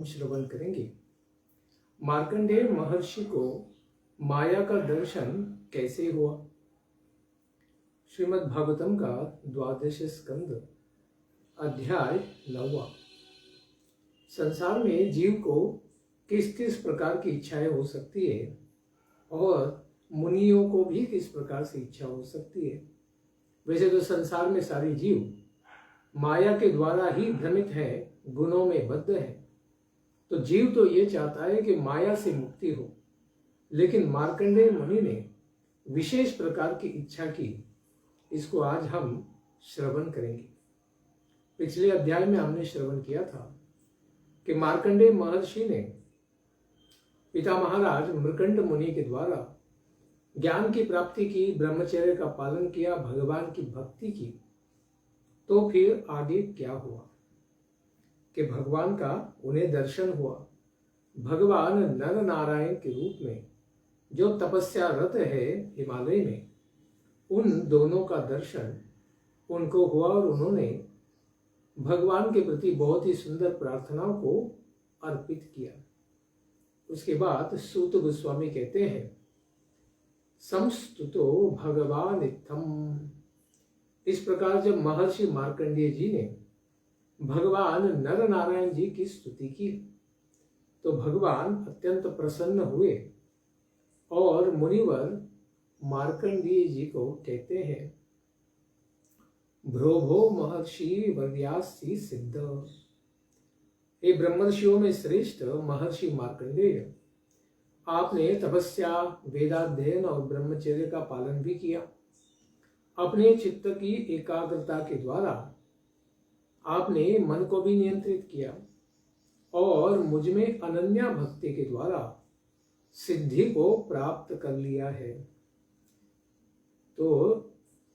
श्रवण करेंगे मार्कंडेय महर्षि को माया का दर्शन कैसे हुआ। श्रीमद् भागवतम का 12वां स्कंद अध्याय 9। संसार में जीव को किस किस प्रकार की इच्छाएं हो सकती है और मुनियों को भी किस प्रकार से इच्छा हो सकती है। वैसे तो संसार में सारे जीव माया के द्वारा ही भ्रमित है, गुणों में बद्ध है। तो जीव तो ये चाहता है कि माया से मुक्ति हो, लेकिन मार्कंडेय मुनि ने विशेष प्रकार की इच्छा की। इसको आज हम श्रवण करेंगे। पिछले अध्याय में हमने श्रवण किया था कि मार्कंडेय महर्षि ने पिता महाराज मृकंड मुनि के द्वारा ज्ञान की प्राप्ति की, ब्रह्मचर्य का पालन किया, भगवान की भक्ति की। तो फिर आगे क्या हुआ कि भगवान का उन्हें दर्शन हुआ। भगवान नर नारायण के रूप में जो तपस्या रत है हिमालय में, उन दोनों का दर्शन उनको हुआ और उन्होंने भगवान के प्रति बहुत ही सुंदर प्रार्थनाओं को अर्पित किया। उसके बाद सूत गोस्वामी कहते हैं, संस्तुतो भगवान इत्थम। इस प्रकार जब महर्षि मार्कंडेय जी ने भगवान नर नारायण जी की स्तुति की तो भगवान अत्यंत प्रसन्न हुए और मुनिवर मार्कंडेय जी को कहते हैं, भ्रोभो महर्षि वर्यासी सिद्ध। हे ब्रह्मर्षियों में श्रेष्ठ महर्षि मार्कंडेय, आपने तपस्या, वेदाध्ययन और ब्रह्मचर्य का पालन भी किया। अपने चित्त की एकाग्रता के द्वारा आपने मन को भी नियंत्रित किया और मुझ में अनन्या भक्ति के द्वारा सिद्धि को प्राप्त कर लिया है। तो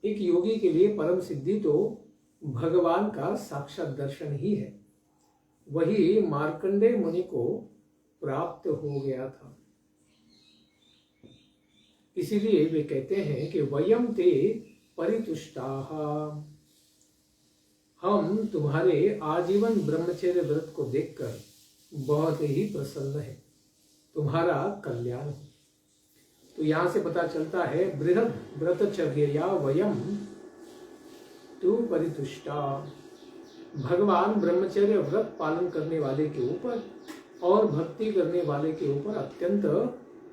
एक योगी के लिए परम सिद्धि तो भगवान का साक्षात दर्शन ही है। वही मार्कंडेय मुनि को प्राप्त हो गया था। इसीलिए वे कहते हैं कि वयम ते परितुष्टाः, हम तुम्हारे आजीवन ब्रह्मचर्य व्रत को देखकर बहुत ही प्रसन्न है, तुम्हारा कल्याण हो। तो यहां से पता चलता है बृहद व्रतचर्या वयम तु परितुष्टा। भगवान ब्रह्मचर्य व्रत पालन करने वाले के ऊपर और भक्ति करने वाले के ऊपर अत्यंत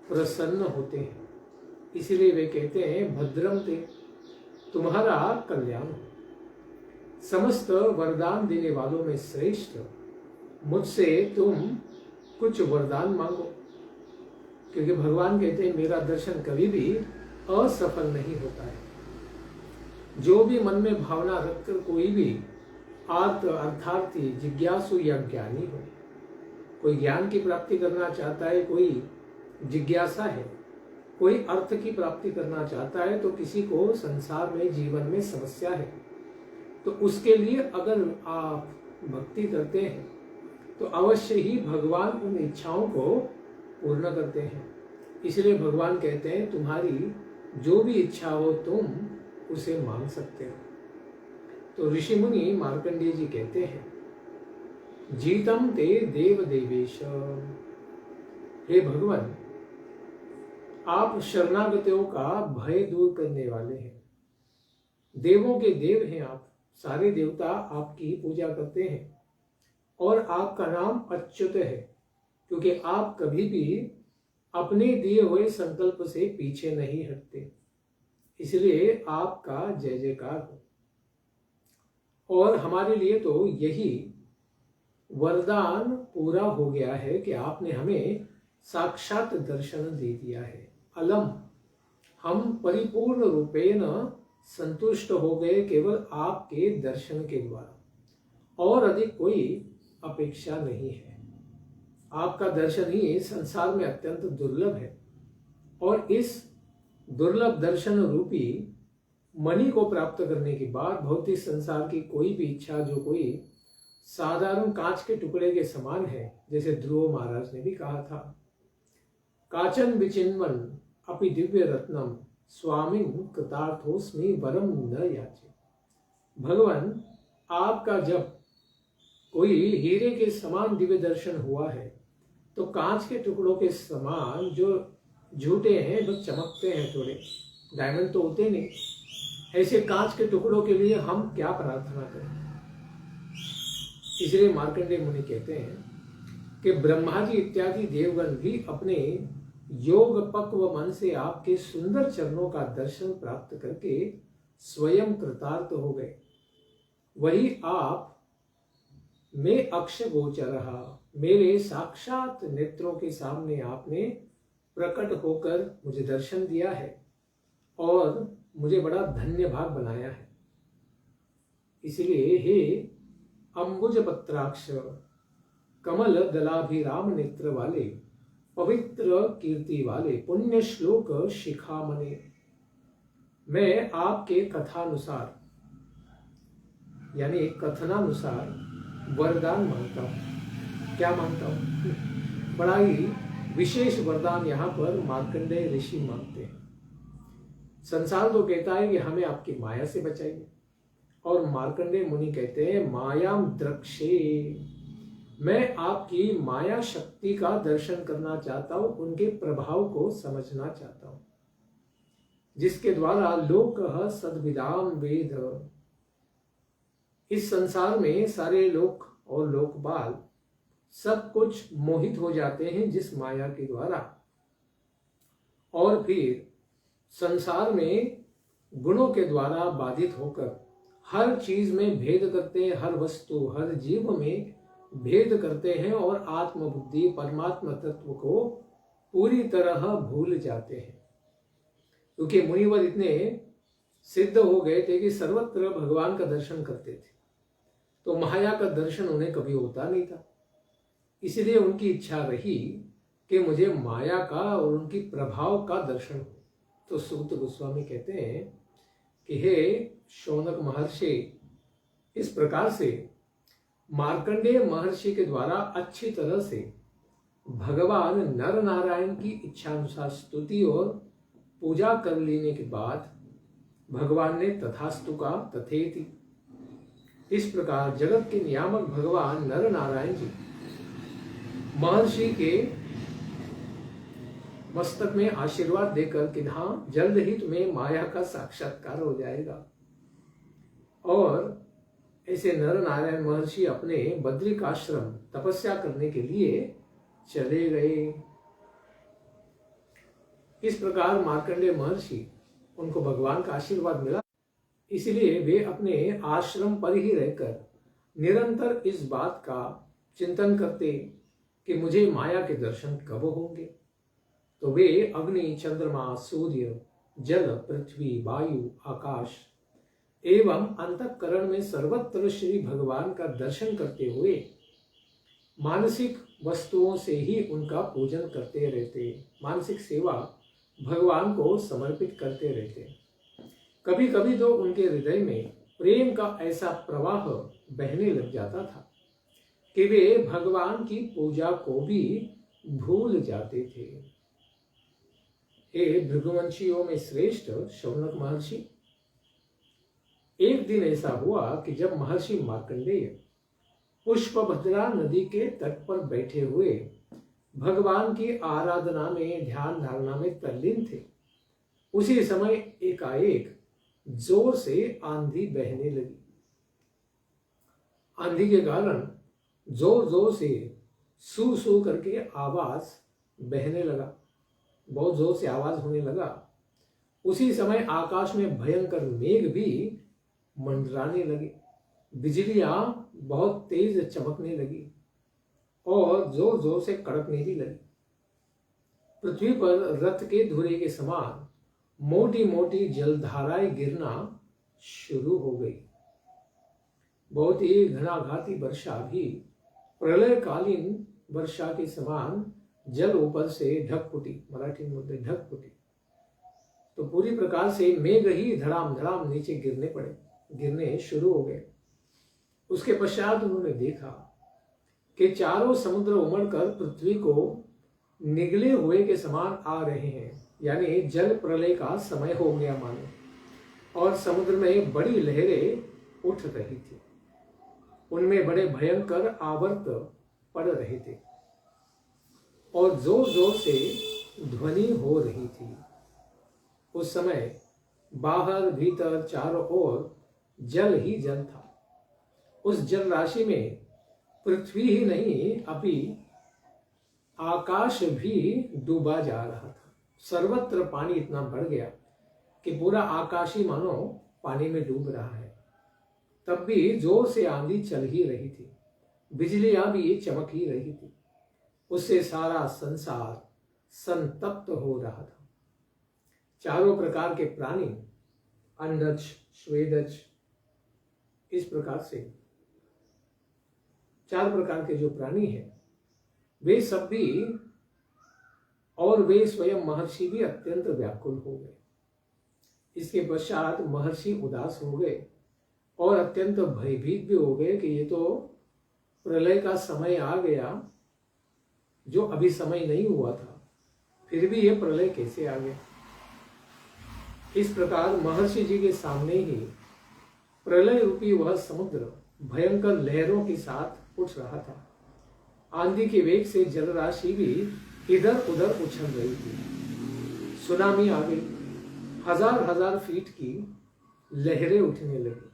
प्रसन्न होते हैं। इसीलिए वे कहते हैं भद्रम ते, तुम्हारा कल्याण हो। समस्त वरदान देने वालों में श्रेष्ठ, मुझसे तुम कुछ वरदान मांगो। क्योंकि भगवान कहते हैं मेरा दर्शन कभी भी असफल नहीं होता है। जो भी मन में भावना रखकर कोई भी अर्थार्थी, जिज्ञासु या ज्ञानी हो, कोई ज्ञान की प्राप्ति करना चाहता है, कोई जिज्ञासा है, कोई अर्थ की प्राप्ति करना चाहता है, तो किसी को संसार में जीवन में समस्या है, तो उसके लिए अगर आप भक्ति करते हैं तो अवश्य ही भगवान उन इच्छाओं को पूर्ण करते हैं। इसलिए भगवान कहते हैं तुम्हारी जो भी इच्छा हो तुम उसे मांग सकते हो। तो ऋषि मुनि मार्कंडेय जी कहते हैं, जीतम ते देव देवेश। हे भगवान, आप शरणागतों का भय दूर करने वाले हैं। देवों के देव हैं आप, सारे देवता आपकी पूजा करते हैं और आपका नाम अच्युत है, क्योंकि आप कभी भी अपने दिए हुए संकल्प से पीछे नहीं हटते। इसलिए आपका जय जयकार हो। और हमारे लिए तो यही वरदान पूरा हो गया है कि आपने हमें साक्षात दर्शन दे दिया है। अलम, हम परिपूर्ण रूपेण संतुष्ट हो गए केवल आपके दर्शन के द्वारा, और अधिक कोई अपेक्षा नहीं है। आपका दर्शन ही संसार में अत्यंत दुर्लभ है और इस दुर्लभ दर्शन रूपी मणि को प्राप्त करने के बाद भौतिक संसार की कोई भी इच्छा, जो कोई साधारण कांच के टुकड़े के समान है, जैसे ध्रुव महाराज ने भी कहा था, काचन विचिन्वन अपि दिव्य रत्नम स्वामिन कृतार्थोस्मि वरम न याचे। भगवान, आपका जब कोई हीरे के समान दिव्य दर्शन हुआ है तो कांच के टुकड़ों के समान जो झूठे हैं बस चमकते हैं, थोड़े डायमंड तो होते नहीं। ऐसे कांच के टुकड़ों के लिए हम क्या प्रार्थना करें? इसलिए मार्कंडेय मुनि कहते हैं कि ब्रह्मा जी इत्यादि देवगण भी अपने योग पक्व मन से आपके सुंदर चरणों का दर्शन प्राप्त करके स्वयं कृतार्थ हो गए। वही आप में अक्ष गोचर रहा, मेरे साक्षात नेत्रों के सामने आपने प्रकट होकर मुझे दर्शन दिया है और मुझे बड़ा धन्य भाग बनाया है। इसलिए हे अंबुज पत्राक्ष कमल दलाभिराम नेत्र वाले, पवित्र कीर्ति वाले, पुण्य श्लोक शिखामणे, मैं आपके कथानुसार यानी कथनानुसार वरदान मांगता हूं। क्या मांगता हूं? बड़ा ही विशेष वरदान यहाँ पर मार्कंडेय ऋषि मांगते हैं। संसार तो कहता है कि हमें आपकी माया से बचाइए, और मार्कंडेय मुनि कहते हैं मायाम द्रक्षे, मैं आपकी माया शक्ति का दर्शन करना चाहता हूं, उनके प्रभाव को समझना चाहता हूं, जिसके द्वारा लोकः सद्विदाम वेद। इस संसार में सारे लोक और लोकपाल सब कुछ मोहित हो जाते हैं जिस माया के द्वारा, और फिर संसार में गुणों के द्वारा बाधित होकर हर चीज में भेद करते हैं, हर वस्तु हर जीव में भेद करते हैं और आत्मबुद्धि परमात्मा तत्व को पूरी तरह भूल जाते हैं। क्योंकि मुनिवर इतने सिद्ध हो गए थे कि सर्वत्र भगवान का दर्शन करते थे, तो माया का दर्शन उन्हें कभी होता नहीं था। इसलिए उनकी इच्छा रही कि मुझे माया का और उनकी प्रभाव का दर्शन हो। तो सूत गोस्वामी कहते हैं कि हे शौनक महर्षि, इस प्रकार से मार्कंडेय महर्षि के द्वारा अच्छी तरह से भगवान नर नारायण की इच्छानुसार स्तुति और पूजा कर लेने के बाद भगवान ने तथास्तु का तथेति, इस प्रकार जगत के नियामक भगवान नर नारायण जी महर्षि के मस्तक में आशीर्वाद देकर कि हाँ जल्द ही तुम्हें माया का साक्षात्कार हो जाएगा। और ऐसे नर नारायण महर्षि अपने बद्रिक आश्रम तपस्या करने के लिए चले गए। इस प्रकार मार्कंडेय महर्षि उनको भगवान का आशीर्वाद मिला, इसलिए वे अपने आश्रम पर ही रहकर निरंतर इस बात का चिंतन करते कि मुझे माया के दर्शन कब होंगे। तो वे अग्नि, चंद्रमा, सूर्य, जल, पृथ्वी, वायु, आकाश एवं अंतःकरण में सर्वत्र श्री भगवान का दर्शन करते हुए मानसिक वस्तुओं से ही उनका पूजन करते रहते, मानसिक सेवा भगवान को समर्पित करते रहते। कभी कभी तो उनके हृदय में प्रेम का ऐसा प्रवाह बहने लग जाता था कि वे भगवान की पूजा को भी भूल जाते थे। हे भृगुवंशियों में श्रेष्ठ शौनक महर्षि, एक दिन ऐसा हुआ कि जब महर्षि मार्कंडेय पुष्पभद्रा नदी के तट पर बैठे हुए भगवान की आराधना में, ध्यान धारणा में तल्लीन थे, उसी समय एकाएक जोर से आंधी बहने लगी। आंधी के कारण जोर जोर से सू सू करके आवाज बहने लगा, बहुत जोर से आवाज होने लगा। उसी समय आकाश में भयंकर मेघ भी मंडराने लगे, बिजलियां बहुत तेज चमकने लगी और जोर जोर से कड़कने भी लगी। पृथ्वी पर रथ के धुरे के समान मोटी मोटी जलधाराएं गिरना शुरू हो गई। बहुत ही घनाघाती वर्षा भी प्रलयकालीन वर्षा के समान जल ऊपर से ढक फूटी, मराठी में बोलते ढक फूटी। तो पूरी प्रकार से मेघ ही धड़ाम धड़ाम नीचे गिरने शुरू हो गए। उसके पश्चात उन्होंने देखा कि चारों समुद्र उमड़कर पृथ्वी को निगले हुए के समान आ रहे हैं, यानी जल प्रलय का समय हो गया मानो, और समुद्र में बड़ी लहरें उठ रही थी। उनमें बड़े भयंकर आवर्त पड़ रहे थे और जोर जोर से ध्वनि हो रही थी। उस समय बाहर भीतर चारों ओर जल ही जल था। उस जल राशि में पृथ्वी ही नहीं अभी आकाश भी डूबा जा रहा था। सर्वत्र पानी इतना बढ़ गया कि पूरा आकाश ही मानो पानी में डूब रहा है। तब भी जोर से आंधी चल ही रही थी, बिजलियां भी चमक ही रही थी। उससे सारा संसार संतप्त हो रहा था। चारों प्रकार के प्राणी, अंडज, स्वेदज, इस प्रकार से 4 प्रकार के जो प्राणी हैं वे सब भी और वे स्वयं महर्षि भी अत्यंत व्याकुल हो गए। इसके पश्चात महर्षि उदास हो गए और अत्यंत भयभीत भी हो गए कि ये तो प्रलय का समय आ गया, जो अभी समय नहीं हुआ था, फिर भी ये प्रलय कैसे आ गया। इस प्रकार महर्षि जी के सामने ही प्रलय रूपी वह समुद्र भयंकर लहरों के साथ उठ रहा था। आंधी के वेग से जलराशि भी इधर उधर उछल रही थी। सुनामी आ गई, हजार हजार फीट की लहरें उठने लगी,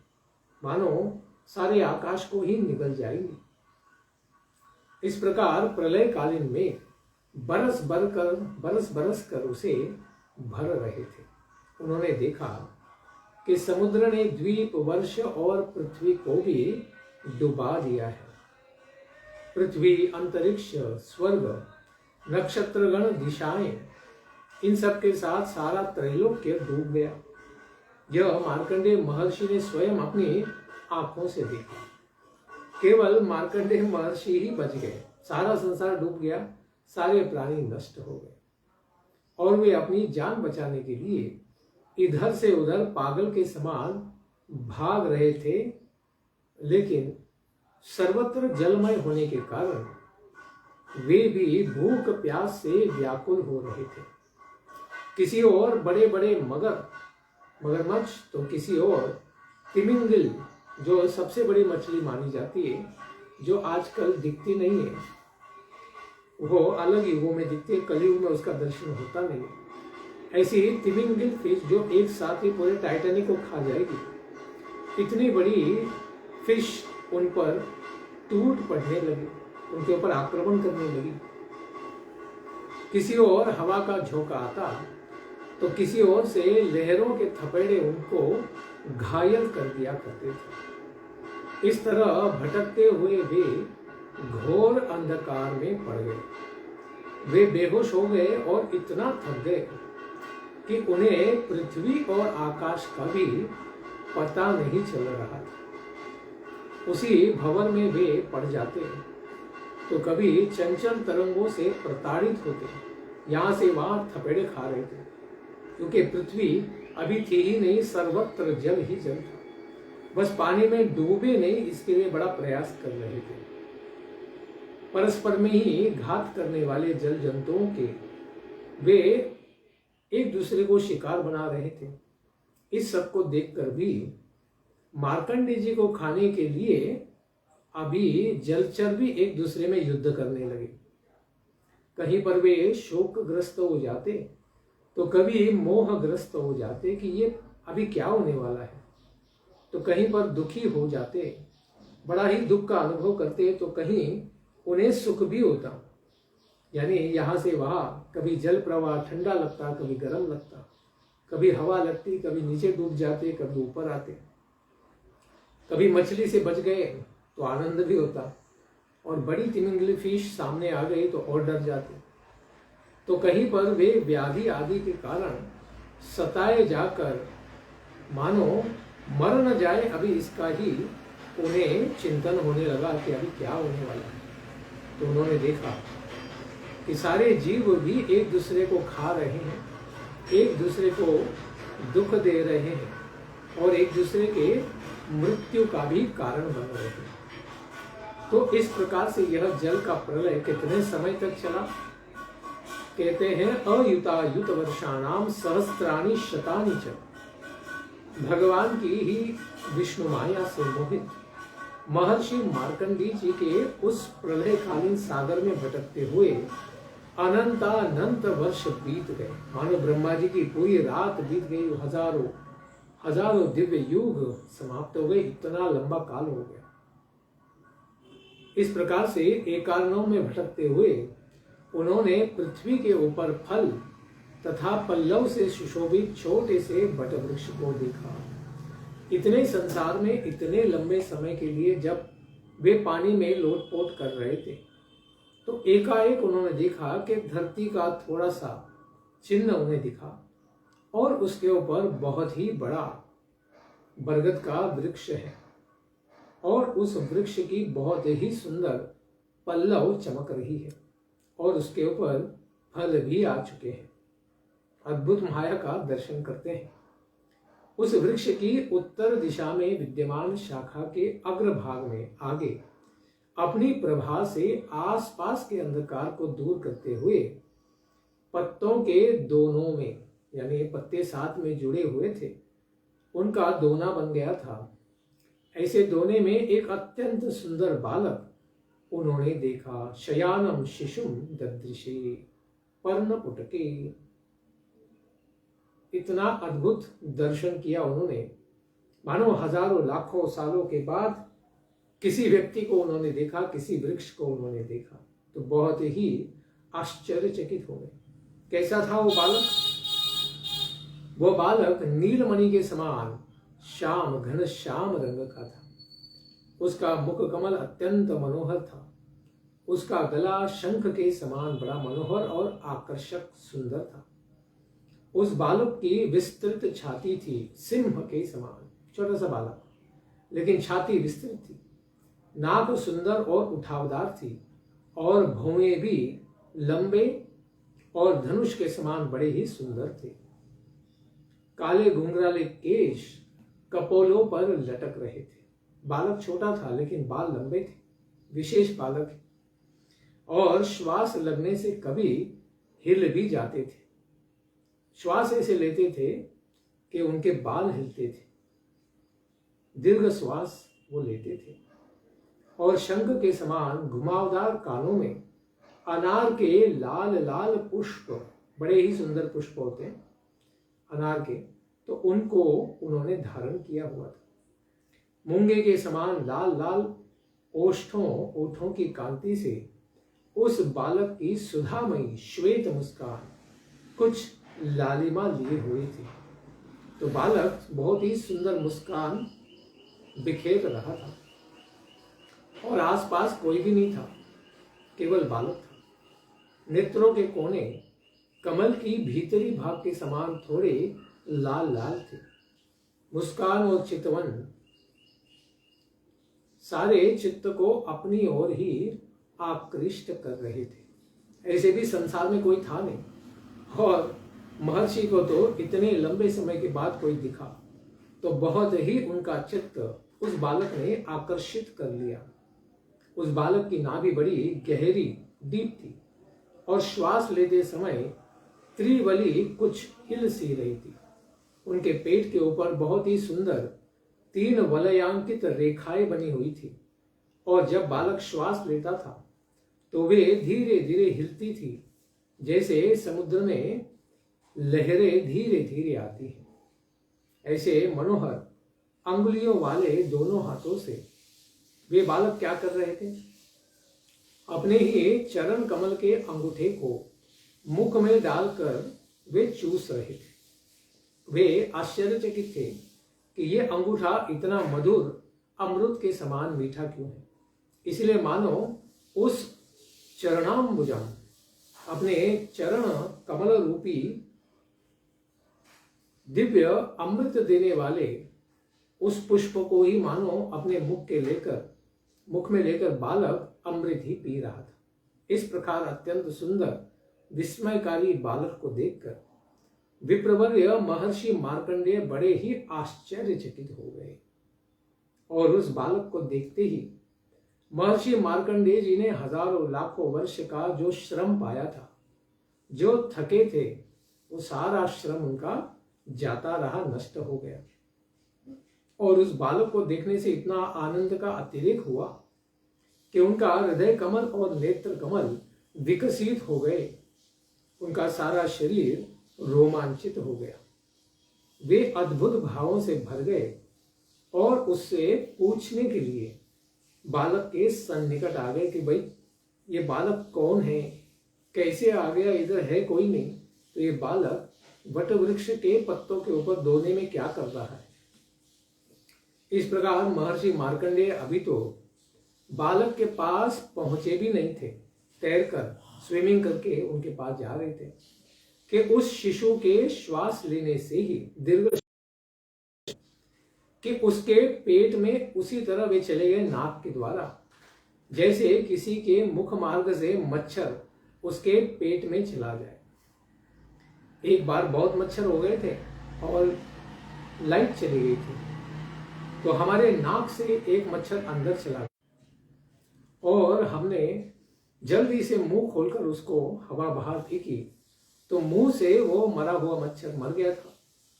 मानो सारे आकाश को ही निगल जाएंगी। इस प्रकार प्रलय कालीन में बरस बरस कर उसे भर रहे थे। उन्होंने देखा कि समुद्र ने द्वीप, वर्ष और पृथ्वी को भी डुबा दिया है। पृथ्वी, अंतरिक्ष, स्वर्ग, नक्षत्रगण, दिशाएं, इन सब के साथ सारा त्रैलोक्य डूब गया। यह मार्कंडेय महर्षि ने स्वयं अपनी आंखों से देखा। केवल मार्कंडेय महर्षि ही बच गए, सारा संसार डूब गया, सारे प्राणी नष्ट हो गए और वे अपनी जान बचाने के लिए इधर से उधर पागल के समान भाग रहे थे, लेकिन सर्वत्र जलमय होने के कारण वे भी भूख प्यास से व्याकुल हो रहे थे। किसी और बड़े बड़े मगरमच्छ तो किसी और तिमिंगिल, जो सबसे बड़ी मछली मानी जाती है, जो आजकल दिखती नहीं है, वो अलग युगों में दिखती है, कलयुग में उसका दर्शन होता नहीं। ऐसी तिमिंगिल फिश जो एक साथ ही पूरे टाइटैनिक को खा जाएगी, इतनी बड़ी फिश उन पर टूट पड़ने लगी, उनके ऊपर आक्रमण करने लगी। किसी और हवा का झोंका आता तो किसी और से लहरों के थपेड़े उनको घायल कर दिया करते थे। इस तरह भटकते हुए वे घोर अंधकार में पड़ गए। वे बेहोश हो गए और इतना थक गए कि उन्हें पृथ्वी और आकाश का भी पता नहीं चल रहा था। उसी भंवर में वे पड़ जाते तो कभी चंचल तरंगों से प्रताड़ित होते, यहां से वहां थपेड़े खा रहे थे, क्योंकि पृथ्वी अभी थी ही नहीं, सर्वत्र जल ही जल था। बस पानी में डूबे नहीं, इसके लिए बड़ा प्रयास कर रहे थे। परस्पर में ही घात करने वाले जल जंतुओं के वे एक दूसरे को शिकार बना रहे थे। इस सब को देखकर भी मार्कंडेय जी को खाने के लिए अभी जलचर भी एक दूसरे में युद्ध करने लगे। कहीं पर वे शोकग्रस्त हो जाते तो कभी मोहग्रस्त हो जाते कि ये अभी क्या होने वाला है, तो कहीं पर दुखी हो जाते, बड़ा ही दुख का अनुभव करते, तो कहीं उन्हें सुख भी होता। यानी यहाँ से वहाँ कभी जल प्रवाह ठंडा लगता, कभी गर्म लगता, कभी हवा लगती, कभी नीचे डूब जाते, कभी ऊपर आते। कभी मछली से बच गए तो आनंद भी होता, और बड़ी तिमिंगली फिश सामने आ गई तो और डर जाते। तो कहीं पर वे व्याधि आदि के कारण सताए जाकर मानो मर न जाए, अभी इसका ही उन्हें चिंतन होने लगा कि अभी क्या होने वाला है। तो उन्होंने देखा कि सारे जीव भी एक दूसरे को खा रहे हैं, एक दूसरे को दुख दे रहे हैं और एक दूसरे के मृत्यु का भी कारण बन रहे हैं। तो इस प्रकार से यह जल का प्रलय कितने समय तक चला? कहते हैं अयुतायुत वर्षाणाम सहस्त्राणि शतानि च। भगवान की ही विष्णु माया से मोहित महर्षि मार्कंडी जी के उस प्रलयकालीन सागर में भटकते हुए अनंत वर्ष बीत गए। मानो ब्रह्मा जी की पूरी रात बीत गई, हजारों दिव्य युग समाप्त हो गए, इतना लंबा काल हो गया। इस प्रकार से एकारणों में भटकते हुए उन्होंने पृथ्वी के ऊपर फल तथा पल्लव से सुशोभित छोटे से बट वृक्ष को देखा। इतने संसार में इतने लंबे समय के लिए जब वे पानी में लोटपोट कर रहे थे, तो एकाएक उन्होंने देखा कि धरती का थोड़ा सा चिन्ह उन्हें दिखा और उसके ऊपर बहुत ही बड़ा बरगद का वृक्ष है और उस वृक्ष की बहुत ही सुंदर पल्लव चमक रही है और उसके ऊपर फल भी आ चुके हैं। अद्भुत माया का दर्शन करते हैं। उस वृक्ष की उत्तर दिशा में विद्यमान शाखा के अग्रभाग में आगे अपनी प्रभा से आसपास के अंधकार को दूर करते हुए पत्तों के दोनों में, यानी पत्ते साथ में जुड़े हुए थे, उनका दोना बन गया था। ऐसे दोने में एक अत्यंत सुंदर बालक उन्होंने देखा। शयानम शिशुम ददृशे पर्णपुटके। इतना अद्भुत दर्शन किया उन्होंने, मानो हजारों लाखों सालों के बाद किसी व्यक्ति को उन्होंने देखा, किसी वृक्ष को उन्होंने देखा, तो बहुत ही आश्चर्यचकित हो गए। कैसा था वो बालक? वो बालक नीलमणि के समान श्याम, घन श्याम रंग का था। उसका मुख कमल अत्यंत मनोहर था। उसका गला शंख के समान बड़ा मनोहर और आकर्षक सुंदर था। उस बालक की विस्तृत छाती थी, सिंह के समान। छोटा सा बालक, लेकिन छाती विस्तृत थी। नाक सुंदर और उठावदार थी और भौहें भी लंबे और धनुष के समान बड़े ही सुंदर थे। काले घुंघराले केश कपोलों पर लटक रहे थे। बालक छोटा था लेकिन बाल लंबे थे, विशेष बालक है। और श्वास लगने से कभी हिल भी जाते थे। श्वास ऐसे लेते थे कि उनके बाल हिलते थे। दीर्घ श्वास वो लेते थे और शंख के समान घुमावदार कानों में अनार के लाल लाल पुष्प, बड़े ही सुंदर पुष्प होते हैं अनार के, तो उनको उन्होंने धारण किया हुआ था। मूंगे के समान लाल लाल ओठों की कांति से उस बालक की सुधामयी श्वेत मुस्कान कुछ लालिमा लिए हुई थी। तो बालक बहुत ही सुंदर मुस्कान बिखेर रहा था और आसपास कोई भी नहीं था, केवल बालक था। नेत्रों के कोने कमल की भीतरी भाग के समान थोड़े लाल लाल थे। मुस्कान और चितवन सारे चित्त को अपनी ओर ही आकृष्ट कर रहे थे। ऐसे भी संसार में कोई था नहीं और महर्षि को तो इतने लंबे समय के बाद कोई दिखा, तो बहुत ही उनका चित्त उस बालक ने आकर्षित कर लिया। उस बालक की नाभि बड़ी गहरी डीप थी और श्वास लेते समय त्रिवली कुछ हिल सी रही थी। उनके पेट के ऊपर बहुत ही सुंदर 3 वलयांकित रेखाएं बनी हुई थी और जब बालक श्वास लेता था तो वे धीरे धीरे हिलती थी, जैसे समुद्र में लहरें धीरे धीरे आती हैं। ऐसे मनोहर अंगुलियों वाले दोनों हाथों से वे बालक क्या कर रहे थे? अपने ही चरण कमल के अंगूठे को मुख में डालकर वे चूस रहे थे। वे आश्चर्यचकित थे कि ये अंगूठा इतना मधुर अमृत के समान मीठा क्यों है। इसलिए मानो उस चरणाम्बुजम, अपने चरण कमल रूपी दिव्य अमृत देने वाले उस पुष्प को ही मानो अपने मुख में लेकर बालक अमृत ही पी रहा था। इस प्रकार अत्यंत सुंदर विस्मयकारी बालक को देखकर विप्रवर्य महर्षि मार्कंडेय बड़े ही आश्चर्यचकित हो गए और उस बालक को देखते ही महर्षि मार्कंडेय जी ने हजारों लाखों वर्ष का जो श्रम पाया था, जो थके थे, वो सारा श्रम उनका जाता रहा, नष्ट हो गया। और उस बालक को देखने से इतना आनंद का अतिरेक हुआ कि उनका हृदय कमल और नेत्र कमल विकसित हो गए। उनका सारा शरीर रोमांचित हो गया। वे अद्भुत भावों से भर गए और उससे पूछने के लिए बालक के सन्निकट आ गए कि भाई ये बालक कौन है, कैसे आ गया, इधर है कोई नहीं। तो ये बालक वट वृक्ष के पत्तों के ऊपर दोने में क्या कर रहा है। इस प्रकार महर्षि मार्कंडेय अभी तो बालक के पास पहुंचे भी नहीं थे, तैरकर स्विमिंग करके उनके पास जा रहे थे कि उस शिशु के श्वास लेने से ही दीर्घ कि उसके पेट में उसी तरह वे चले गए नाक के द्वारा, जैसे किसी के मुख मार्ग से मच्छर उसके पेट में चला जाए। एक बार बहुत मच्छर हो गए थे और लाइट चली गई थी, तो हमारे नाक से एक मच्छर अंदर चला गया और हमने जल्दी से मुंह खोलकर उसको हवा बाहर फेंकी, तो मुंह से वो मरा हुआ मच्छर मर गया था,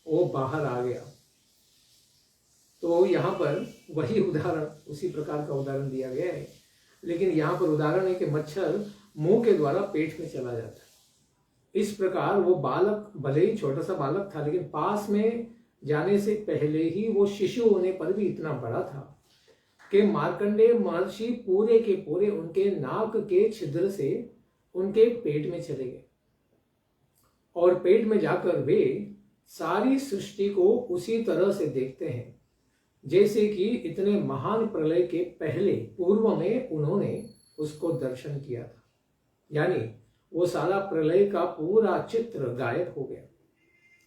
वो बाहर आ गया। तो यहाँ पर वही उदाहरण, उसी प्रकार का उदाहरण दिया गया है, लेकिन यहाँ पर उदाहरण है कि मच्छर मुंह के द्वारा पेट में चला जाता है। इस प्रकार वो बालक भले ही छोटा सा बालक था, लेकिन पास में जाने से पहले ही वो शिशु होने पर भी इतना बड़ा था कि मार्कंडेय महर्षि पूरे के पूरे उनके नाक के छिद्र से उनके पेट में चले गए और पेट में जाकर वे सारी सृष्टि को उसी तरह से देखते हैं जैसे कि इतने महान प्रलय के पहले पूर्व में उन्होंने उसको दर्शन किया था। यानी वो सारा प्रलय का पूरा चित्र गायब हो गया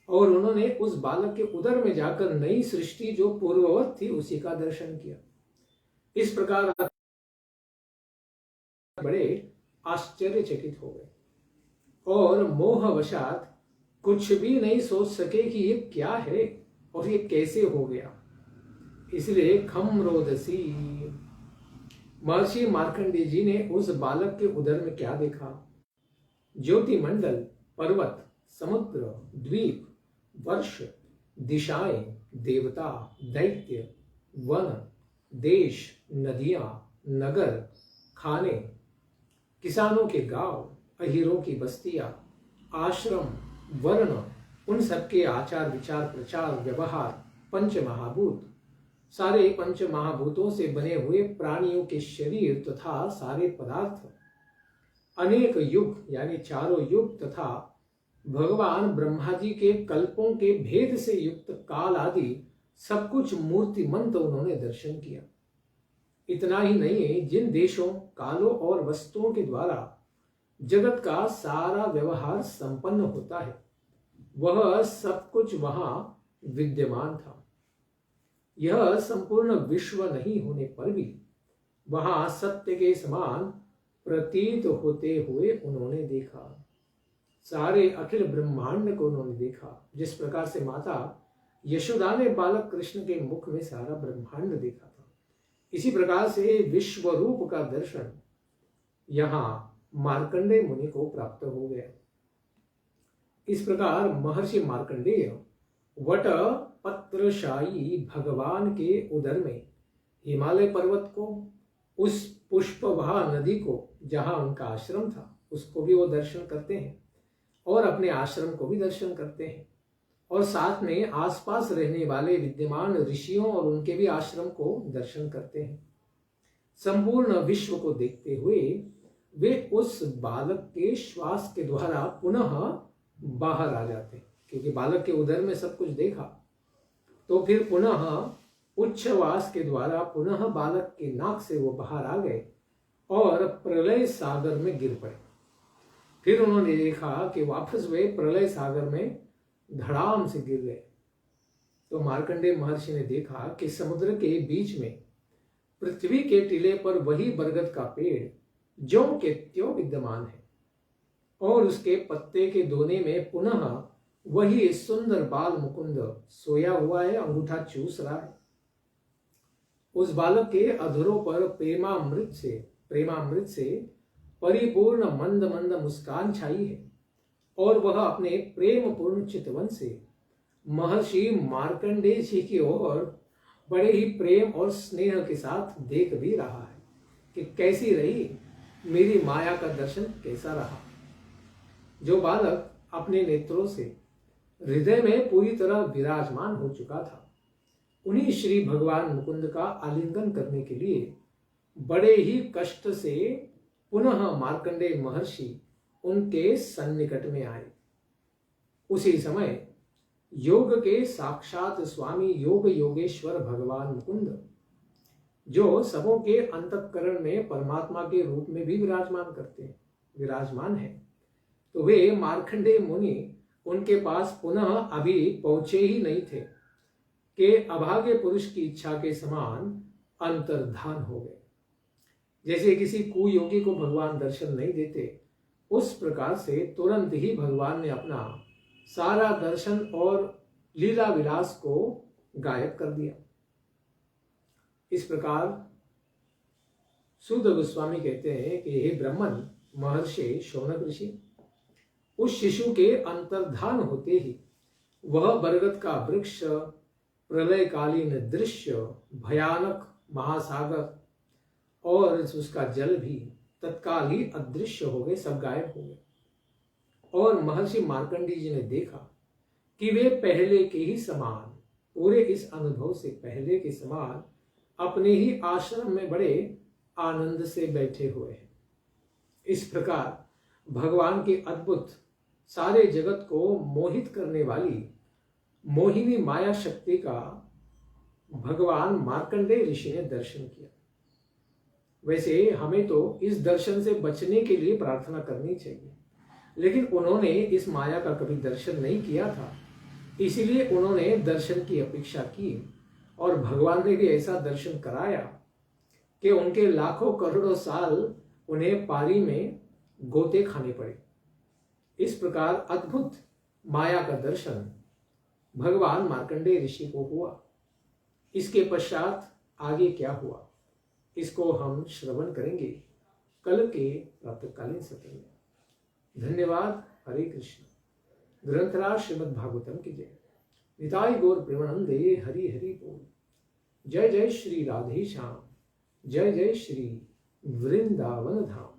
और उन्होंने उस बालक के उदर में जाकर नई सृष्टि जो पूर्ववत थी उसी का दर्शन किया। इस प्रकार बड़े आश्चर्यचकित हो गए और मोहवशात कुछ भी नहीं सोच सके कि ये क्या है और ये कैसे हो गया। इसलिए खम रोदसी, महर्षि मार्कंडेय जी ने उस बालक के उदर में क्या देखा? ज्योतिमंडल, पर्वत, समुद्र, द्वीप, वर्ष, दिशाएं, देवता, दैत्य, वन, देश, नदियां, नगर, खाने, किसानों के गांव, अहीरों की बस्तियां, आश्रम, वर्ण, उन सबके आचार विचार प्रचार व्यवहार, पंच महाभूत, सारे पंच महाभूतों से बने हुए प्राणियों के शरीर तथा सारे पदार्थ, अनेक युग यानी चारों युग तथा भगवान ब्रह्मा जी के कल्पों के भेद से युक्त काल आदि सब कुछ मूर्तिमंत उन्होंने दर्शन किया। इतना ही नहीं है, जिन देशों, कालों और वस्तुओं के द्वारा जगत का सारा व्यवहार संपन्न होता है वह सब कुछ वहां विद्यमान था। यह संपूर्ण विश्व नहीं होने पर भी वहां सत्य के समान प्रतीत होते हुए उन्होंने देखा। सारे अखिल ब्रह्मांड को उन्होंने देखा, जिस प्रकार से माता यशोदा ने बालक कृष्ण के मुख में सारा ब्रह्मांड देखा था। इसी प्रकार से विश्व रूप का दर्शन यहाँ मार्कंडेय मुनि को प्राप्त हो गया। इस प्रकार महर्षि मार्कंडेय वट पत्रशायी भगवान के उदर में हिमालय पर्वत को, उस पुष्पवाह नदी को जहां उनका आश्रम था उसको भी वो दर्शन करते हैं और अपने आश्रम को भी दर्शन करते हैं और साथ में आसपास रहने वाले विद्यमान ऋषियों और उनके भी आश्रम को दर्शन करते हैं। संपूर्ण विश्व को देखते हुए वे उस बालक के श्वास के द्वारा पुनः बाहर आ जाते हैं, क्योंकि बालक के उदर में सब कुछ देखा तो फिर पुनः उच्छ्वास के द्वारा पुनः बालक के नाक से वो बाहर आ गए और प्रलय सागर में गिर पड़े। फिर उन्होंने देखा कि वापस वे प्रलय सागर में धड़ाम से गिर गए। तो मार्कंडेय महर्षि ने देखा कि समुद्र के बीच में पृथ्वी के टीले पर वही बरगद का पेड़ ज्यों के त्यों विद्यमान है और उसके पत्ते के दोने में पुनः वही सुंदर बाल मुकुंद सोया हुआ है, अंगूठा चूस रहा है। उस बालक के अधरों पर प्रेमामृत से परिपूर्ण मंद मंद मुस्कान छाई है और वह अपने प्रेम पूर्ण चितवन से महर्षि मार्कंडेय जी की ओर बड़े ही प्रेम और स्नेह के साथ देख भी रहा है कि कैसी रही मेरी माया का दर्शन, कैसा रहा। जो बालक अपने नेत्रों से हृदय में पूरी तरह विराजमान हो चुका था, उन्हीं श्री भगवान मुकुंद का आलिंगन करने के लिए बड़े ही कष्ट से पुनः मार्कंडेय महर्षि उनके सन्निकट में आए। उसी समय योग के साक्षात स्वामी योग योगेश्वर भगवान मुकुंद, जो सबों के अंतःकरण में परमात्मा के रूप में भी विराजमान है, तो वे मार्कंडेय मुनि उनके पास पुनः अभी पहुंचे ही नहीं थे कि अभागे पुरुष की इच्छा के समान अंतर्धान हो गए। जैसे किसी कुयोगी को भगवान दर्शन नहीं देते, उस प्रकार से तुरंत ही भगवान ने अपना सारा दर्शन और लीला विलास को गायब कर दिया। इस प्रकार सूत गोस्वामी कहते हैं कि हे ब्रह्मन महर्षि शौनक ऋषि, उस शिशु के अंतर्धान होते ही वह बरगद का वृक्ष, प्रलयकालीन दृश्य, भयानक महासागर और उसका जल भी तत्काल ही अदृश्य हो गए, सब गायब हो गए। और महर्षि मार्कंडेय जी ने देखा कि वे पहले के ही समान, पूरे इस अनुभव से पहले के समान अपने ही आश्रम में बड़े आनंद से बैठे हुए हैं। इस प्रकार भगवान की अद्भुत, सारे जगत को मोहित करने वाली मोहिनी माया शक्ति का भगवान मार्कंडेय ऋषि ने दर्शन किया। वैसे हमें तो इस दर्शन से बचने के लिए प्रार्थना करनी चाहिए, लेकिन उन्होंने इस माया का कभी दर्शन नहीं किया था, इसीलिए उन्होंने दर्शन की अपेक्षा की और भगवान ने भी ऐसा दर्शन कराया कि उनके लाखों करोड़ों साल उन्हें पारी में गोते खाने पड़े। इस प्रकार अद्भुत माया का दर्शन भगवान मार्कंडेय ऋषि को हुआ। इसके पश्चात आगे क्या हुआ, इसको हम श्रवण करेंगे कल के प्रातःकालीन सत्र में। धन्यवाद। हरे कृष्ण। ग्रंथराज श्रीमद् भागवतम की जय। निताई गौर प्रेमानंदे। हरि हरि बोल। जय जय श्री राधे श्याम। जय जय श्री वृंदावन धाम।